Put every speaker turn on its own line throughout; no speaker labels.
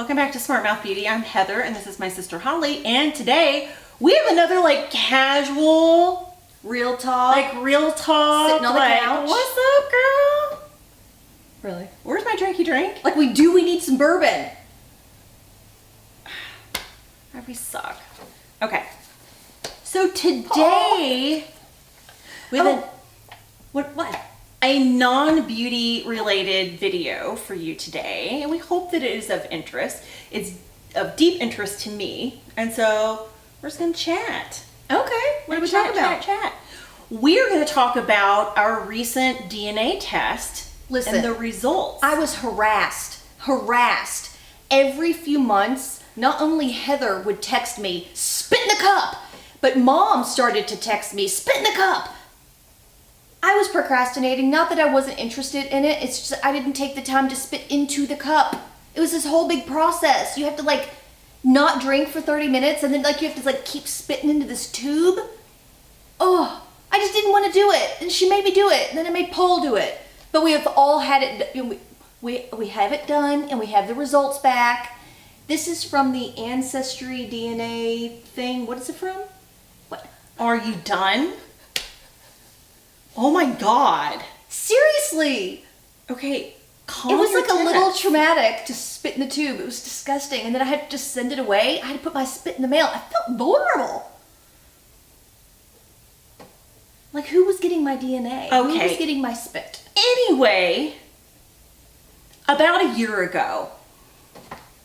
Welcome back to Smart Mouth Beauty. I'm Heather and this is my sister Holly, and today we have another casual
real talk.
Sitting on the couch.
What's up, girl?
Really? Where's my drinky drink?
We need some bourbon.
We suck. Okay. So today we have
what?
a non-beauty related video for you today, and we hope that it is of interest. It's of deep interest to me, and so we're just gonna chat.
Okay. What are we talking about?
Chat. We're gonna talk about our recent DNA test.
Listen,
and the results.
I was harassed. Every few months, not only Heather would text me, spit in the cup, but Mom started to text me, spit in the cup. I was procrastinating. Not that I wasn't interested in it. It's just I didn't take the time to spit into the cup. It was this whole big process. You have to not drink for 30 minutes and then you have to keep spitting into this tube. Oh, I just didn't want to do it. And she made me do it. And then I made Paul do it. But we have all had it. We have it done and we have the results back. This is from the ancestry DNA thing. What is it from? What?
Are you done? Oh my God.
Seriously.
Okay,
It was a little traumatic to spit in the tube. It was disgusting. And then I had to just send it away. I had to put my spit in the mail. I felt vulnerable. Who was getting my DNA?
Okay.
Who was getting my spit?
Anyway, about a year ago,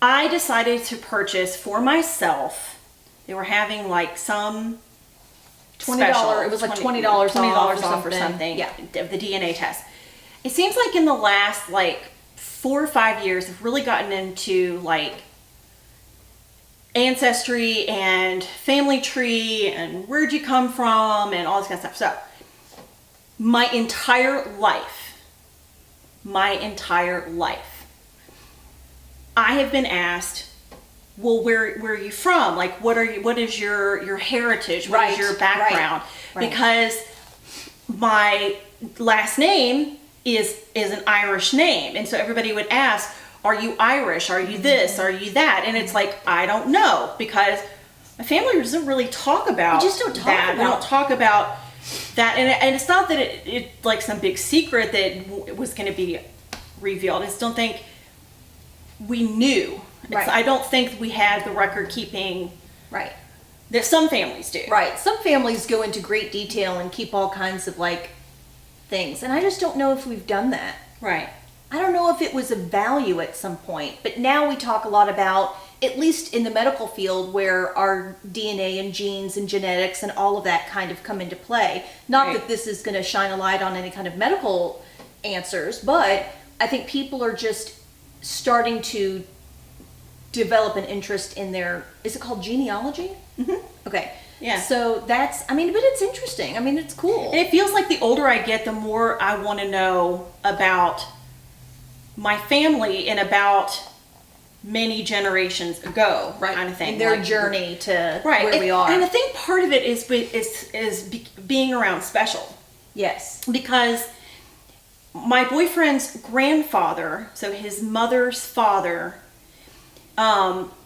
I decided to purchase for myself. They were having some
$20. It was $20 off
or something.
Yeah.
Of the DNA test. It seems like in the last 4 or 5 years, I've really gotten into ancestry and family tree and where'd you come from and all this kind of stuff. So my entire life, I have been asked, well, where are you from? What is your heritage? What is your background?
Right.
Because my last name is an Irish name. And so everybody would ask, are you Irish? Are you this? Are you that? And it's I don't know, because my family doesn't really talk about
We just don't talk
that.
about
We don't talk about that. And it's not that it's some big secret that it was going to be revealed. I just don't think we knew.
Right.
I don't think we had the record keeping
Right.
that some families do.
Right. Some families go into great detail and keep all kinds of things. And I just don't know if we've done that.
Right.
I don't know if it was of value at some point, but now we talk a lot about, at least in the medical field, where our DNA and genes and genetics and all of that kind of come into play. Not that this is going to shine a light on any kind of medical answers, but I think people are just starting to develop an interest in is it called genealogy?
Mm-hmm.
Okay.
Yeah.
So but it's interesting. It's cool.
And it feels like the older I get, the more I want to know about my family and about many generations ago, kind of thing.
And their journey to where we are.
And I think part of it is being around special.
Yes.
Because my boyfriend's grandfather, so his mother's father,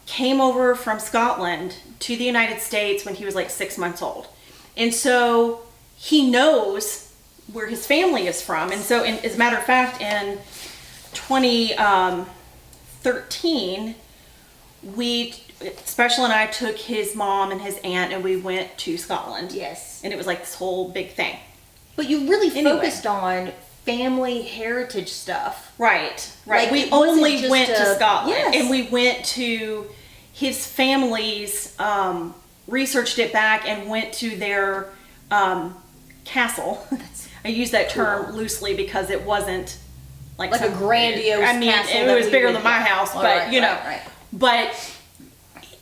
came over from Scotland to the United States when he was 6 months old. And so he knows where his family is from. And so, as a matter of fact, in 2013, Special and I took his mom and his aunt and we went to Scotland.
Yes.
And it was this whole big thing.
But you really focused on family heritage stuff.
Right. We only went to Scotland.
Yes.
And we went to his family's, researched it back and went to their castle. I use that term loosely because it wasn't a
grandiose castle.
It was bigger than my house, but
Right.
But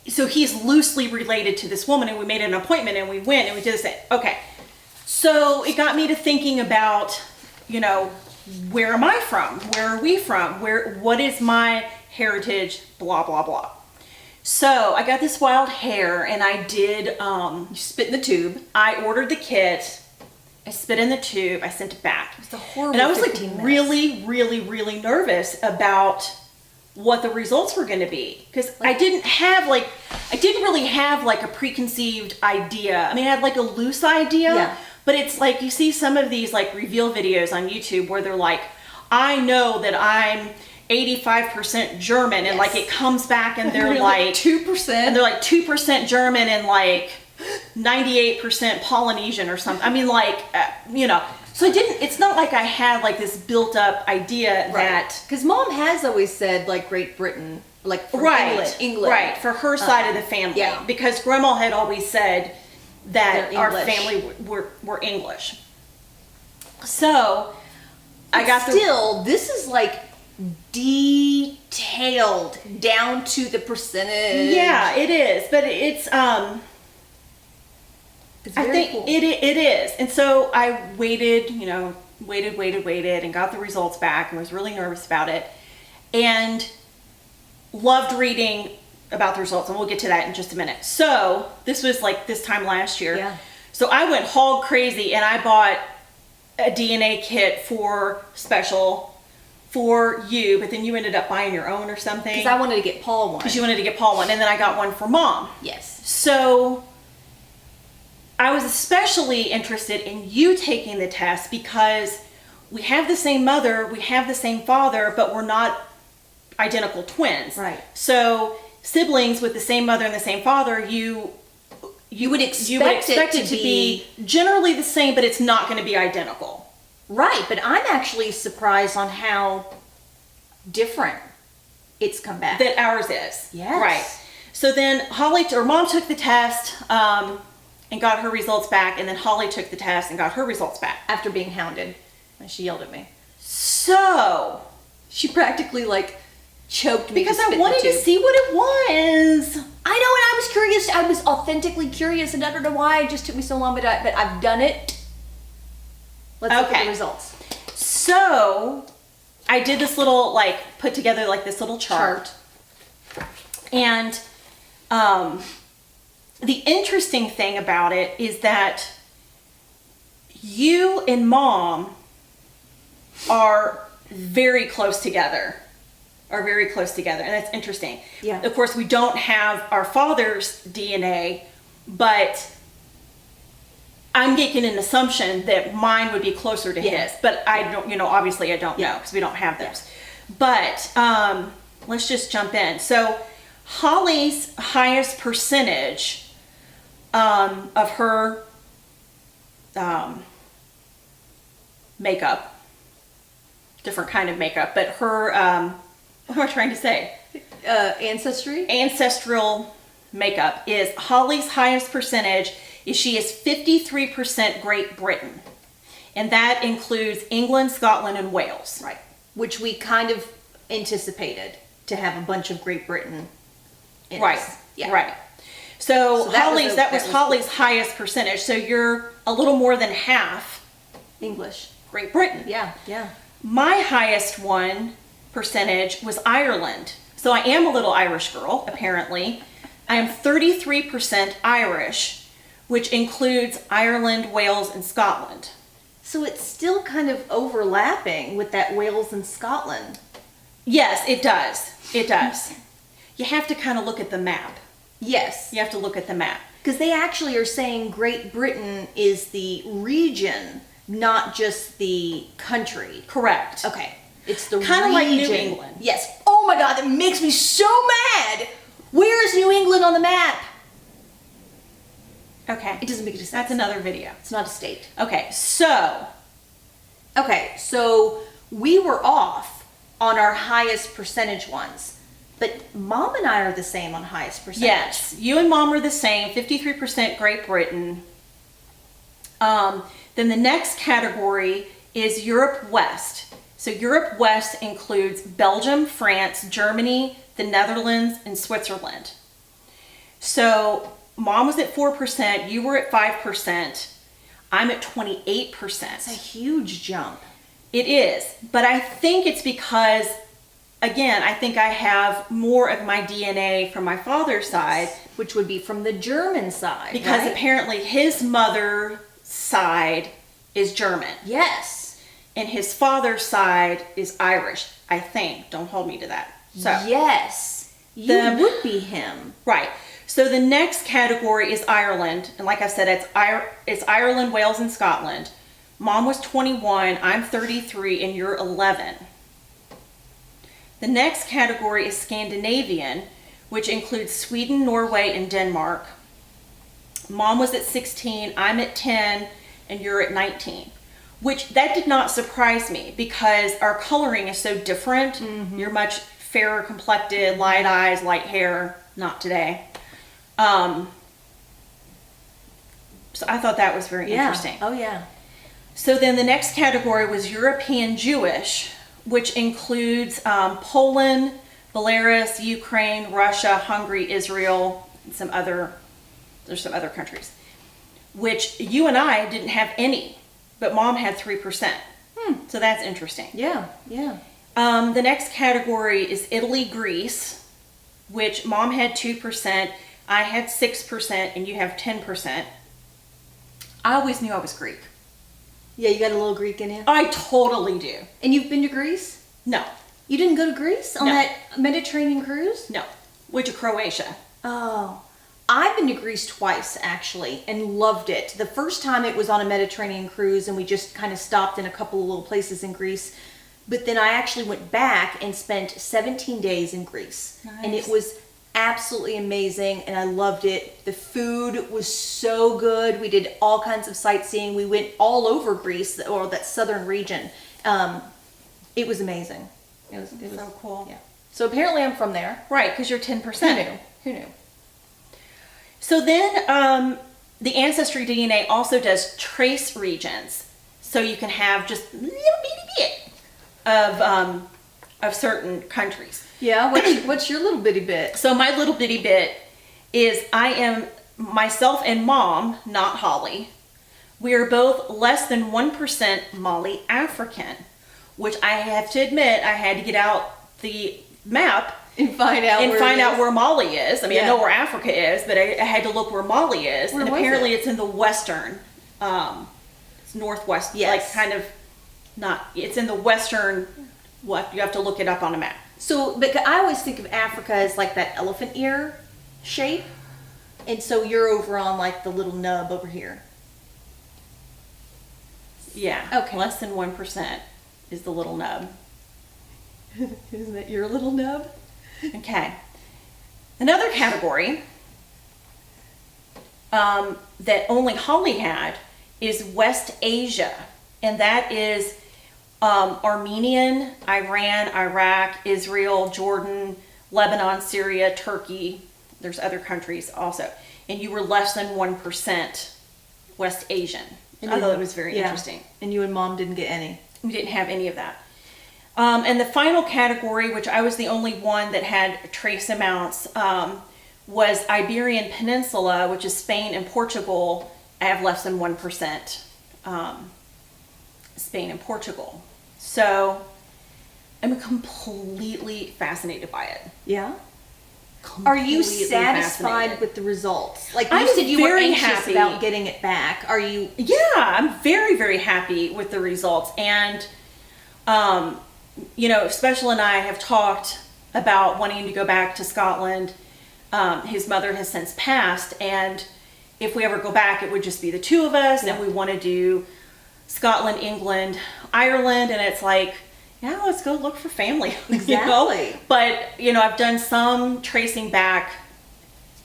so he's loosely related to this woman, and we made an appointment and we went and we did this thing. Okay. So it got me to thinking about, where am I from? Where are we from? What is my heritage? Blah, blah, blah. So I got this wild hair and I did,
you spit in the tube.
I ordered the kit. I spit in the tube. I sent it back.
It was a horrible
And I was
15 minutes.
really, really, really nervous about what the results were going to be, because I didn't really have like a preconceived idea. I mean, I had like a loose idea,
Yeah.
but it's like you see some of these like reveal videos on YouTube where they're like, I know that I'm 85% German, and like it comes back and they're like
2%.
and they're like 2% German and like 98% Polynesian or something. I mean, like, so it's not like I had like this built up idea that.
Because Mom has always said like Great Britain, like from England.
Right, for her side of the family.
Yeah.
Because Grandma had always said that
They're
our
English.
family were English. So,
This is like detailed down to the percentage.
Yeah, it is. But it's,
It's
I
very
think
cool.
it is. And so I waited, waited, and got the results back and was really nervous about it. And loved reading about the results, and we'll get to that in just a minute. So this was like this time last year.
Yeah.
So I went hog crazy and I bought a DNA kit special for you, but then you ended up buying your own or something.
Because I wanted to get Paul one.
Because you wanted to get Paul one, and then I got one for Mom.
Yes.
So I was especially interested in you taking the test because we have the same mother, we have the same father, but we're not identical twins.
Right.
So siblings with the same mother and the same father, you
would expect
it to be generally the same, but it's not going to be identical.
Right, but I'm actually surprised on how different it's come back.
That ours is.
Yes.
Right. So then Mom took the test and got her results back, and then Holly took the test and got her results back.
After being hounded, and she yelled at me.
So
She practically like choked me
because
to
I
spit
wanted
in the
to
tube.
see what it was.
I know, and I was curious. I was authentically curious, and I don't know why it just took me so long, but I've done it. Let's look at the results.
So I did this little put together this little chart. And the interesting thing about it is that you and Mom are very close together. And that's interesting.
Yeah.
Of course, we don't have our father's DNA, but I'm making an assumption that mine would be closer to his. But I don't, obviously I don't know because we don't have those. But let's just jump in. So Holly's highest percentage of her makeup, different kind of makeup, but her, what am I trying to say?
Ancestry?
Ancestral makeup is Holly's highest percentage is she is 53% Great Britain. And that includes England, Scotland, and Wales.
Right. Which we kind of anticipated to have a bunch of Great Britain in
Right.
us. Yeah.
Right. So
that
was
was
Holly's highest percentage. So you're a little more than half
English.
Great Britain.
Yeah, yeah.
My highest percentage was Ireland. So I am a little Irish girl, apparently. I am 33% Irish, which includes Ireland, Wales, and Scotland.
So it's still kind of overlapping with that Wales and Scotland.
Yes, it does. It does. You have to kind of look at the map.
Yes.
You have to look at the map.
Because they actually are saying Great Britain is the region, not just the country.
Correct.
Okay. It's the
Kind of like New
region.
England.
Yes. Oh my God, that makes me so mad. Where is New England on the map?
Okay.
It doesn't make any sense.
That's another video.
It's not a state.
Okay, so
we were off on our highest percentage ones. But Mom and I are the same on highest percentage.
yes, you and Mom are the same, 53% Great Britain. Then the next category is Europe West. So Europe West includes Belgium, France, Germany, the Netherlands, and Switzerland. So Mom was at 4%, you were at 5%, I'm at 28%.
It's a huge jump.
It is, but I think it's because, again, I think I have more of my DNA from my father's side.
Which would be from the German side.
Because
right?
apparently his mother's side is German.
Yes.
And his father's side is Irish, I think. Don't hold me to that. So
yes, you
The-
would be him.
right. So the next category is Ireland, and like I said, it's Ireland, Wales, and Scotland. Mom was 21, I'm 33, and you're 11. The next category is Scandinavian, which includes Sweden, Norway, and Denmark. Mom was at 16, I'm at 10, and you're at 19. Which that did not surprise me because our coloring is so different.
Mm-hmm.
You're much fairer complected, light eyes, light hair. Not today. So I thought that was very interesting.
Oh yeah.
So then the next category was European Jewish, which includes Poland, Belarus, Ukraine, Russia, Hungary, Israel, and there's some other countries, which you and I didn't have any, but Mom had 3%. So that's interesting.
Yeah. Yeah.
The next category is Italy, Greece, which Mom had 2%, I had 6%, and you have 10%. I always knew I was Greek.
Yeah, you got a little Greek in you.
I totally do.
And you've been to Greece?
No,
You didn't go to Greece on
No.
that Mediterranean cruise?
no. Went to Croatia.
Oh. I've been to Greece twice actually and loved it. The first time it was on a Mediterranean cruise and we just kind of stopped in a couple of little places in Greece. But then I actually went back and spent 17 days in Greece. And it
Nice.
was absolutely amazing and I loved it. The food was so good. We did all kinds of sightseeing. We went all over Greece or that southern region. It was amazing. It was
So cool.
Yeah. So apparently I'm from there.
Right, because you're 10%.
Who knew?
So then the Ancestry DNA also does trace regions. So you can have just a little bitty bit of certain countries.
Yeah, what's your little bitty bit?
So my little bitty bit is I am myself and Mom, not Holly. We are both less than 1% Mali African, which I have to admit I had to get out the map
And find out
where Mali is. I mean, I
Yeah.
know where Africa is, but I had to look where Mali is.
Where
and
was
apparently
it?
it's in the western, it's northwest,
Yes.
like kind of it's in the western, you have to look it up on a map.
So, but I always think of Africa as like that elephant ear shape. And so you're over on like the little nub over here.
Yeah.
Okay.
Less than 1% is the little nub.
Isn't that your little nub?
Okay. Another category that only Holly had is West Asia. And that is Armenian, Iran, Iraq, Israel, Jordan, Lebanon, Syria, Turkey. There's other countries also. And you were less than 1% West Asian. I thought it was very interesting.
And you and Mom didn't get any.
We didn't have any of that. And the final category, which I was the only one that had trace amounts, was Iberian Peninsula, which is Spain and Portugal. I have less than 1% Spain and Portugal. So I'm completely fascinated by it.
Yeah. Are you
Completely
satisfied
fascinated.
with the results? Like
I'm
you said, you were
very
anxious
happy.
about getting it back. Are you?
Yeah, I'm very, very happy with the results. And, Special and I have talked about wanting to go back to Scotland. His mother has since passed. And if we ever go back, it would just be the two of us.
Yeah.
And we want to do Scotland, England, Ireland. And it's like, yeah, let's go look for family.
Exactly.
But, I've done some tracing back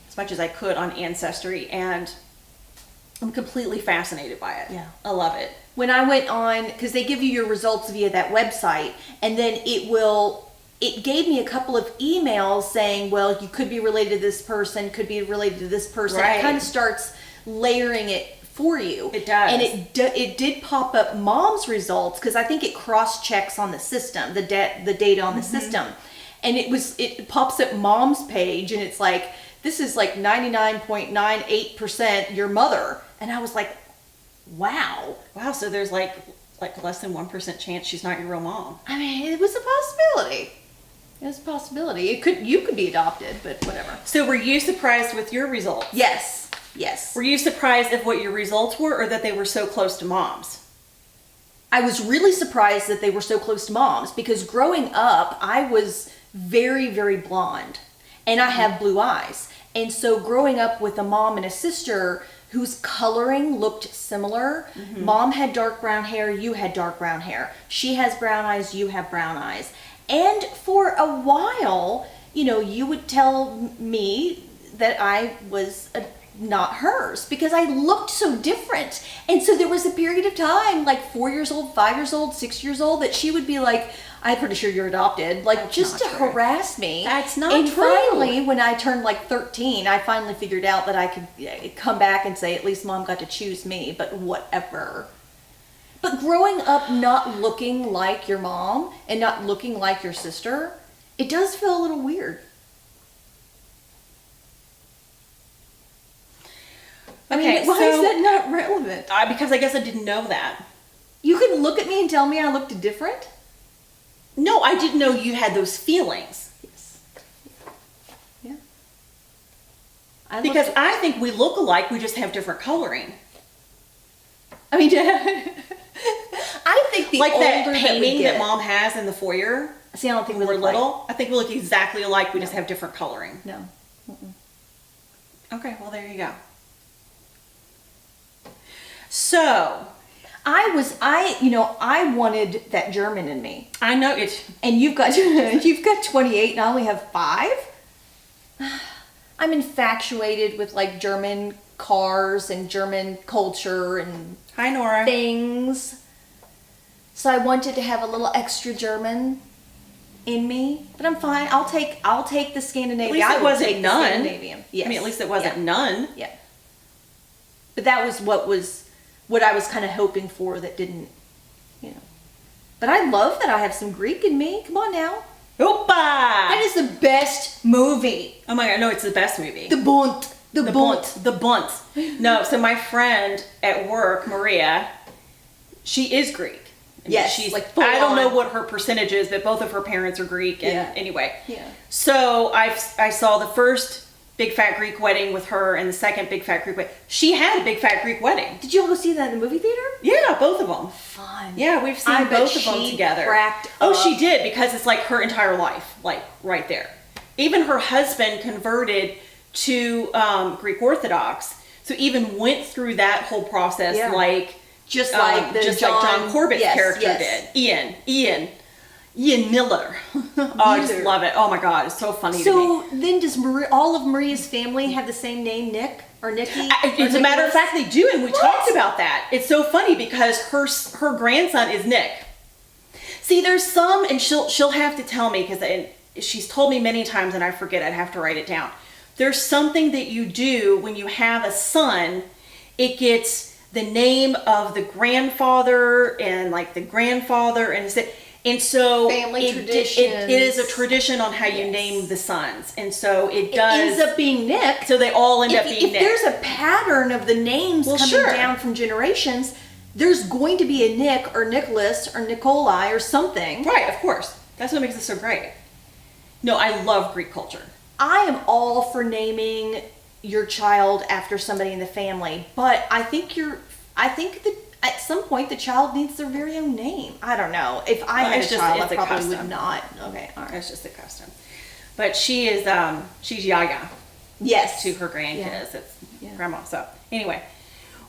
as much as I could on Ancestry. And I'm completely fascinated by it.
Yeah.
I love it.
When I went on, because they give you your results via that website, and then it gave me a couple of emails saying, well, you could be related to this person, could be related to this person.
Right.
It kind of starts layering it for you.
It does.
And it did pop up Mom's results, because I think it cross-checks on the system, the data on the system. And it pops up Mom's page, and it's like, this is like 99.98% your mother. And I was like, wow.
Wow, so there's like less than 1% chance she's not your real mom.
I mean, it was a possibility. It was a possibility. You could be adopted, but whatever.
So were you surprised with your results?
Yes.
Were you surprised at what your results were, or that they were so close to Mom's?
I was really surprised that they were so close to Mom's, because growing up, I was very, very blonde, and I have blue eyes. And so growing up with a mom and a sister whose coloring looked similar, mom had dark brown hair, you had dark brown hair. She has brown eyes, you have brown eyes. And for a while, you know, you would tell me that I was not hers because I looked so different. And so there was a period of time, like 4 years old, 5 years old, 6 years old, that she would be like, I'm pretty sure you're adopted, like
That's
just to
not true.
harass me.
That's not
and
true.
Finally, when I turned like 13, I finally figured out that I could come back and say, at least mom got to choose me, but whatever. But growing up not looking like your mom and not looking like your sister, it does feel a little weird. I
Okay,
mean, why
so-
is that not relevant?
Because I guess I didn't know that.
You can look at me and tell me I looked different?
No, I didn't know you had those feelings.
Yes. Yeah. I
Because I think we look alike, we just have different coloring.
I mean, I think the
Like that
older
painting
we
that
get,
mom has in the foyer
See, I don't think we
when we're
look
little.
like-
I think we look exactly alike, we just have different coloring.
No.
Okay, well there you go. So,
I wanted that German in me.
I know it's,
And you've got 28 and I only have 5. I'm infatuated with like German cars and German culture and
hi Nora.
things. So I wanted to have a little extra German in me, but I'm fine. I'll take the Scandinavian.
At least
I
it
would
wasn't
take the
none.
Scandinavian. Yes.
I mean, at least it wasn't
Yeah.
none.
Yeah. But that was what I was kind of hoping for that didn't, you know. But I love that I have some Greek in me. Come on now.
Opa!
That is the best movie.
Oh my god, no, it's the best movie.
The Bund. The Bund.
The bunt. No, so my friend at work, Maria, she is Greek. I mean,
Yes,
she's
like full
I don't know
on.
what her percentage is, but both of her parents are Greek. And
Yeah.
anyway,
Yeah.
So I saw the first big fat Greek wedding with her, and the second big fat Greek wedding. She had a big fat Greek wedding.
Did you all go see that in the movie theater?
Yeah, both of them.
Fun.
Yeah, we've seen
I bet
both of them
she
together.
cracked
Oh,
up.
she did, because it's like her entire life, like right there. Even her husband converted to Greek Orthodox, so even went through that whole process,
Yeah.
like
Just like the
like John Corbett's
yes,
character
yes.
did. Ian Miller. Oh, I just
Miller.
love it. Oh my god, it's so funny to me.
So then does all of Maria's family have the same name, Nick or Nikki?
As a matter of fact, they do, and we
What?
talked about that. It's so funny because her grandson is Nick. See, there's some, and she'll have to tell me because she's told me many times, and I forget. I'd have to write it down. There's something that you do when you have a son. It gets the name of the grandfather and like the grandfather, and so
Family
it
traditions.
is a tradition on how you
Yes.
name the sons, and so it
It
does.
ends up being Nick.
So they all end up being
If
Nick.
there's a pattern of the names
Well,
coming
sure.
down from generations, there's going to be a Nick or Nicholas or Nikolai or something.
Right, of course. That's what makes it so great. No, I love Greek culture.
I am all for naming your child after somebody in the family, but I think that at some point the child needs their very own name. I don't know. If I
Well,
had
it's
a
just-
child, I
it's a
probably
custom.
would not. Okay, all right.
That's just a custom. But she is, she's Yaya
Yes.
to her grandkids.
Yeah.
It's
Yeah.
grandma. So anyway,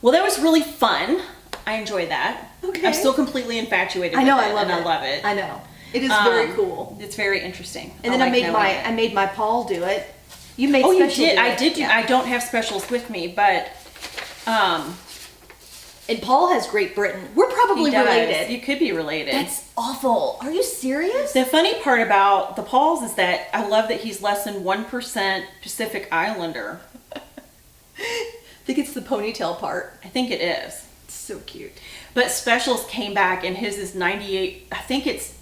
well, that was really fun. I enjoyed that.
Okay.
I'm still completely infatuated
I know.
with
I
it,
love
and
it.
I love it.
I know. It is very cool.
It's very interesting.
And then I
like
made
knowing it.
I made my Paul do it. You made
Oh, you
special
did.
do
I
it.
did. Do,
Yeah.
I don't have specials with me, but
And Paul has Great Britain. We're probably
he does.
related.
You could be related.
That's awful. Are you serious?
The funny part about the Pauls is that I love that he's less than 1% Pacific Islander.
I think it's the ponytail part.
I think it is.
It's so cute.
But specials came back and his is 98. I think it's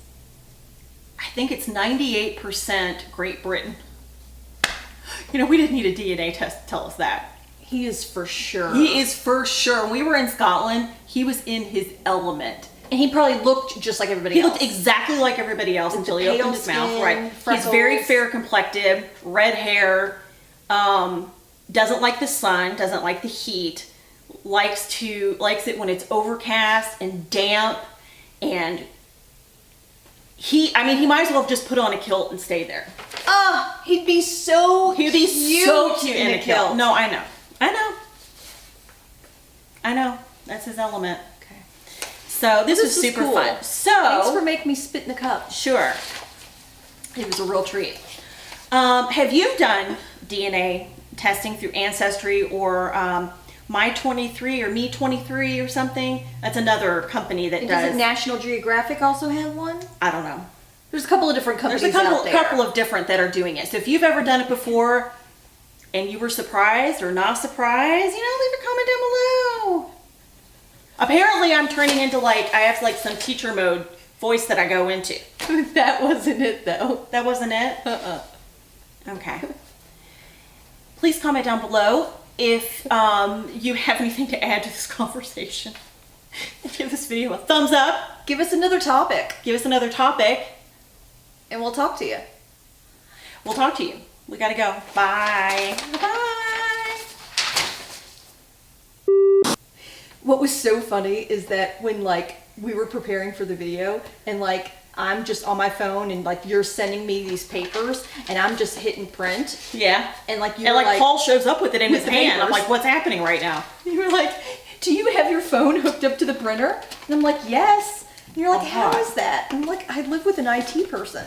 98% Great Britain. You know, we didn't need a DNA test to tell us that.
He is for sure.
He is for sure. When we were in Scotland, he was in his element.
And he probably looked just like everybody
He
else.
looked exactly like everybody else
With
until
the
he
pale
opened his mouth.
skin,
Right.
freckles.
He's very fair complected, red hair, doesn't like the sun, doesn't like the heat, likes it when it's overcast and damp and he might as well have just put on a kilt and stayed there.
Ah, he'd be so
He'd be so cute in a kilt.
kilt.
No, I know. That's his element.
Okay.
So this was
was
super
cool.
fun. So
Thanks for making me spit in the cup.
sure.
It was a real treat.
Have you done DNA testing through Ancestry or My23 or Me23 or something? That's another company that
And
does.
doesn't National Geographic also have one?
I don't know.
There's a couple of different companies
There's
out there.
couple of different that are doing it. So if you've ever done it before and you were surprised or not surprised, leave a comment down below. Apparently I'm turning into I have some teacher mode voice that I go into.
That wasn't it though.
That wasn't it? Okay. Please comment down below if you have anything to add to this conversation. Give this video a thumbs up.
Give us another topic
Give us another topic.
and we'll talk to you.
We'll talk to you. We gotta go. Bye. Bye.
What was so funny is that when we were preparing for the video and I'm just on my phone and you're sending me these papers and I'm just hitting print
Yeah.
and you're
And Paul shows up with it in
with
his
the
hand. I'm
papers.
like, what's happening right now?
you were like, do you have your phone hooked up to the printer? And I'm like, yes. And you're like, how is that? And I'm like, I live with an IT person.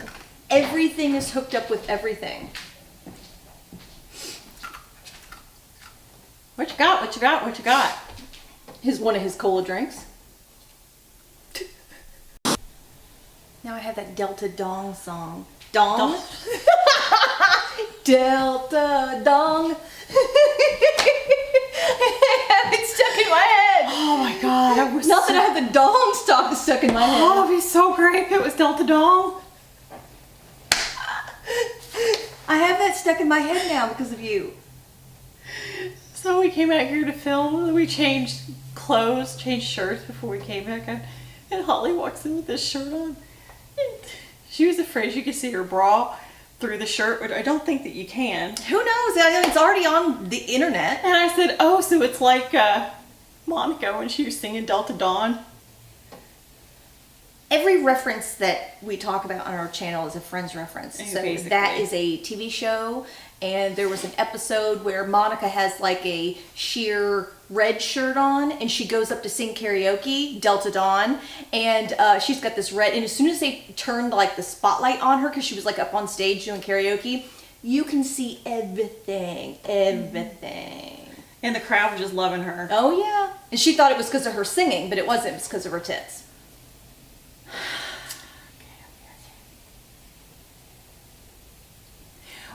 Everything is hooked up with everything.
What you got? What you got? What you got?
One of his cola drinks. Now I have that Delta Dong song. Dong? Delta Dong. I have it stuck in my head.
Oh my god. That was
Not that I have the dong stuck in my head.
Oh, it'd be so great if it was Delta Dong.
I have that stuck in my head now because of you.
So we came out here to film. We changed clothes, changed shirts before we came back on. And Holly walks in with this shirt on. And she was afraid you could see her bra through the shirt, which I don't think that you can.
Who knows? It's already on the internet.
And I said, oh, so it's like Monica when she was singing Delta Dawn.
Every reference that we talk about on our channel is a Friends reference. So
Basically.
that is a TV show, and there was an episode where Monica has a sheer red shirt on, and she goes up to sing karaoke, Delta Dawn, and she's got this red, and as soon as they turned the spotlight on her, because she was up on stage doing karaoke, you can see everything.
And the crowd was just loving her.
Oh yeah. And she thought it was because of her singing, but it wasn't. It was because of her tits.